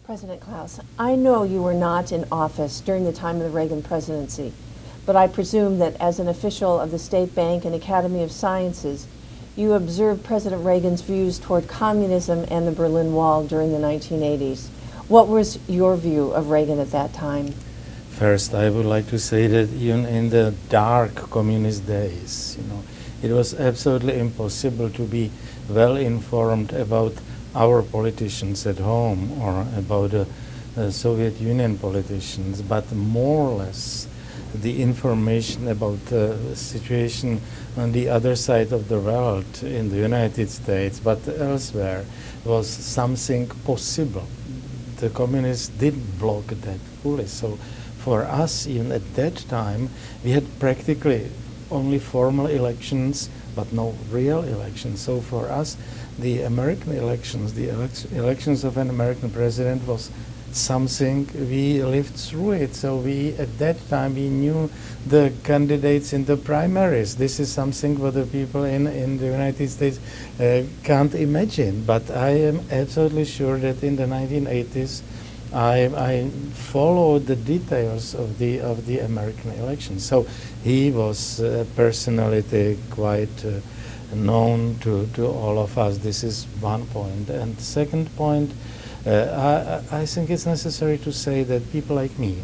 President Klaus, I know you were not in office during the time of the Reagan presidency, but I presume that as an official of the State Bank and Academy of Sciences, you observed President Reagan's views toward communism and the Berlin Wall during the 1980s. What was your view of Reagan at that time? First, I would like to say that even in the dark communist days, it was absolutely impossible to be well informed about our politicians at home or about the Soviet Union politicians, but more or less the information about the situation on the other side of the world in the United States, but elsewhere, was something possible. The communists did block that fully. So for us, even at that time, we had practically only formal elections, but no real elections. So for us, the American elections, the elections of an American president was something we lived through it. So we, at that time, we knew the candidates in the primaries. This is something what the people in the United States can't imagine. But I am absolutely sure that in the 1980s, I followed the details of the American election. So he was a personality quite known to all of us. This is one point. And the second point, I think it's necessary to say that people like me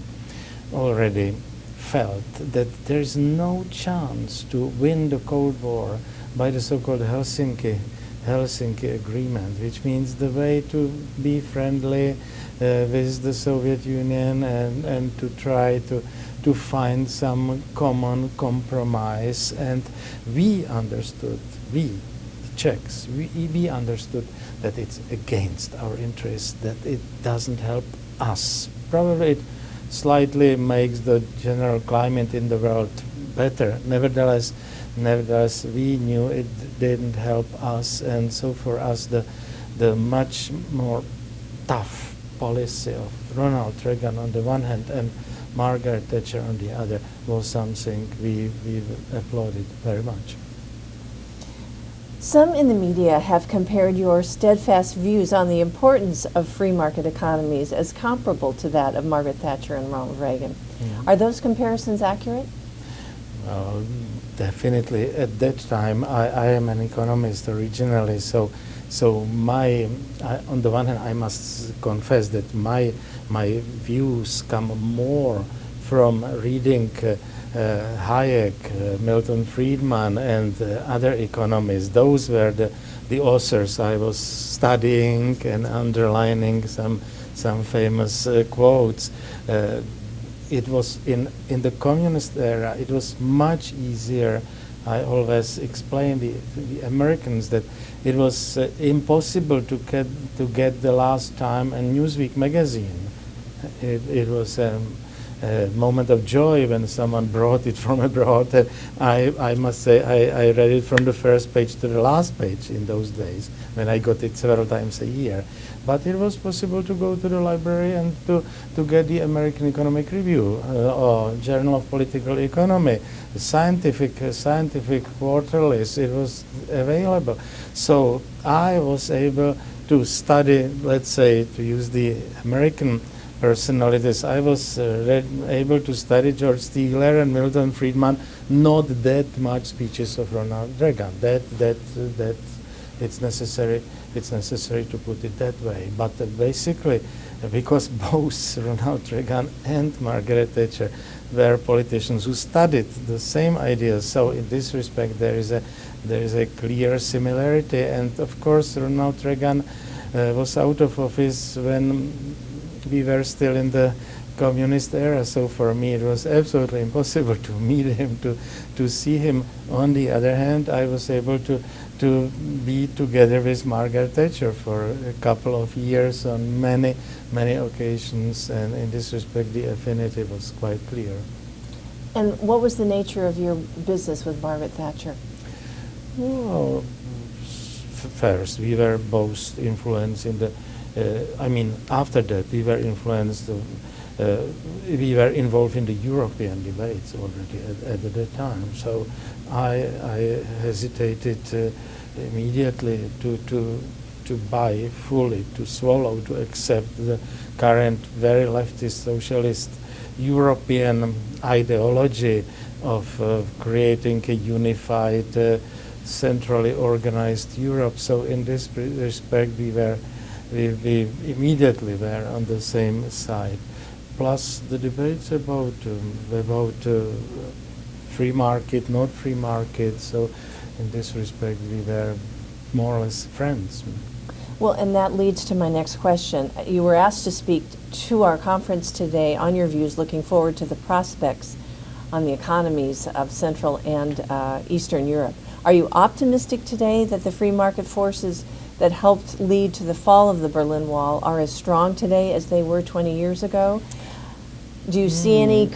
already felt that there is no chance to win the Cold War by the so-called Helsinki Agreement, which means the way to be friendly with the Soviet Union and to try to find some common compromise. And we understood, the Czechs, we understood that it's against our interests, that it doesn't help us. Probably it slightly makes the general climate in the world better. Nevertheless, we knew it didn't help us, and so for us, the much more tough policy of Ronald Reagan on the one hand and Margaret Thatcher on the other was something we applauded very much. Some in the media have compared your steadfast views on the importance of free market economies as comparable to that of Margaret Thatcher and Ronald Reagan. Mm-hmm. Are those comparisons accurate? Well, definitely. At that time, I am an economist originally, so on the one hand, I must confess that my views come more from reading Hayek, Milton Friedman, and other economists. Those were the authors I was studying and underlining some famous quotes. It was in the communist era, it was much easier. I always explain the Americans that it was impossible to get the last time a Newsweek magazine. It was a moment of joy when someone brought it from abroad. And I must say I read it from the first page to the last page in those days when I got it several times a year. But it was possible to go to the library and to get the American Economic Review or Journal of Political Economy, scientific quarterlies. It was available. So I was able to study, let's say, to use the American personalities. I was able to study George Stigler and Milton Friedman, not that much speeches of Ronald Reagan. That it's necessary to put it that way. But basically, because both Ronald Reagan and Margaret Thatcher were politicians who studied the same ideas, so in this respect there is a clear similarity. And of course, Ronald Reagan was out of office when we were still in the communist era, so for me it was absolutely impossible to meet him, to see him. On the other hand, I was able to be together with Margaret Thatcher for a couple of years on many occasions, and in this respect the affinity was quite clear. And what was the nature of your business with Margaret Thatcher? Well, first, we were both influenced in the after that, we were influenced, we were involved in the European debates already at the time. So I hesitated immediately to to buy fully, to swallow, to accept the current very leftist socialist European ideology of creating a unified, centrally organized Europe. So in this respect, we immediately were on the same side. Plus the debates about free market, not free market. So in this respect, we were more or less friends. Well, and that leads to my next question. You were asked to speak to our conference today on your views looking forward to the prospects on the economies of Central and Eastern Europe. Are you optimistic today that the free market forces that helped lead to the fall of the Berlin Wall are as strong today as they were 20 years ago? Do you see any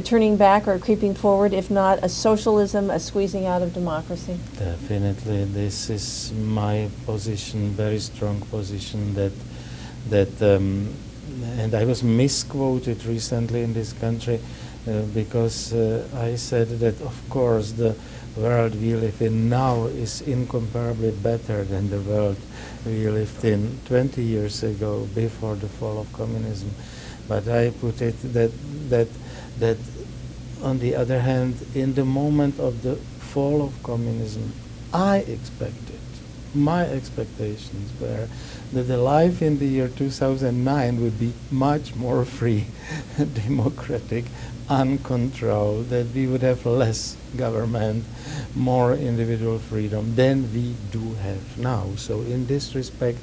turning back or creeping forward, if not a socialism, a squeezing out of democracy? Definitely, this is my position, very strong position, and I was misquoted recently in this country because I said that, of course, the world we live in now is incomparably better than the world we lived in 20 years ago, before the fall of communism. But I put it that on the other hand, in the moment of the fall of communism, my expectations were that the life in the year 2009 would be much more free, democratic, uncontrolled, that we would have less government, more individual freedom than we do have now. So in this respect,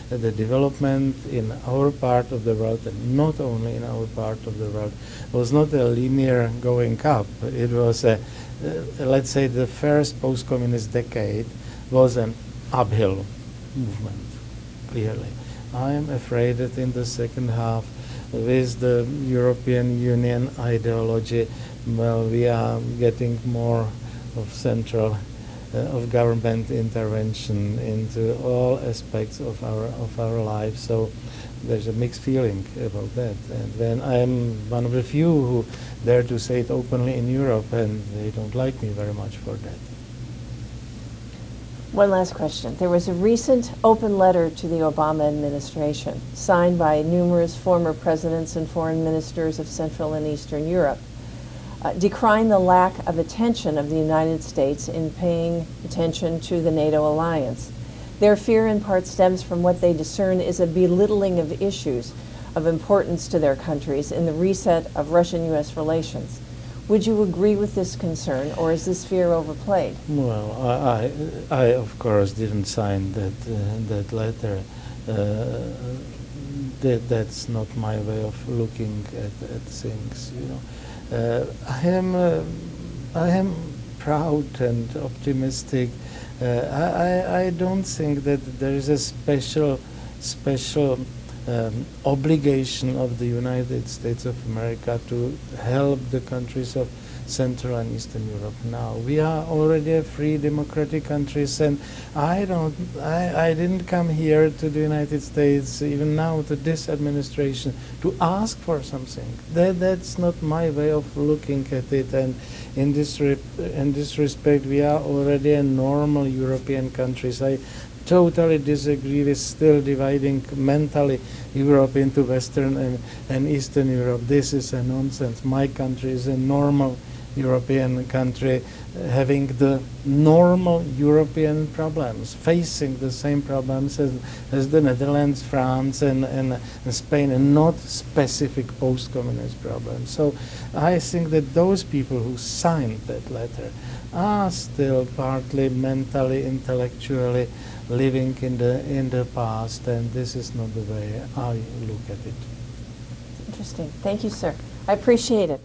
the development in our part of the world, and not only in our part of the world, was not a linear going up. It was let's say the first post-communist decade was an uphill movement, clearly. I am afraid that in the second half, with the European Union ideology, well, we are getting more of central of government intervention into all aspects of our lives. So there's a mixed feeling about that. And then I'm one of the few who dare to say it openly in Europe, and they don't like me very much for that. One last question. There was a recent open letter to the Obama administration, signed by numerous former presidents and foreign ministers of Central and Eastern Europe, decrying the lack of attention of the United States in paying attention to the NATO alliance. Their fear in part stems from what they discern is a belittling of issues of importance to their countries in the reset of Russian-U.S. relations. Would you agree with this concern, or is this fear overplayed? Well, I of course didn't sign that letter. That's not my way of looking at things. You know, I am proud and optimistic. I don't think that there is a special obligation of the United States of America to help the countries of Central and Eastern Europe now. We are already a free democratic countries, and I didn't come here to the United States, even now to this administration, to ask for something. That's not my way of looking at it, and in this respect we are already a normal European countries. I totally disagree with still dividing mentally Europe into Western and Eastern Europe. This is a nonsense. My country is a normal European country, having the normal European problems, facing the same problems as the Netherlands, France, and Spain, and not specific post-communist problems. So I think that those people who signed that letter are still partly mentally, intellectually living in the past, and this is not the way I look at it. Interesting. Thank you, sir. I appreciate it.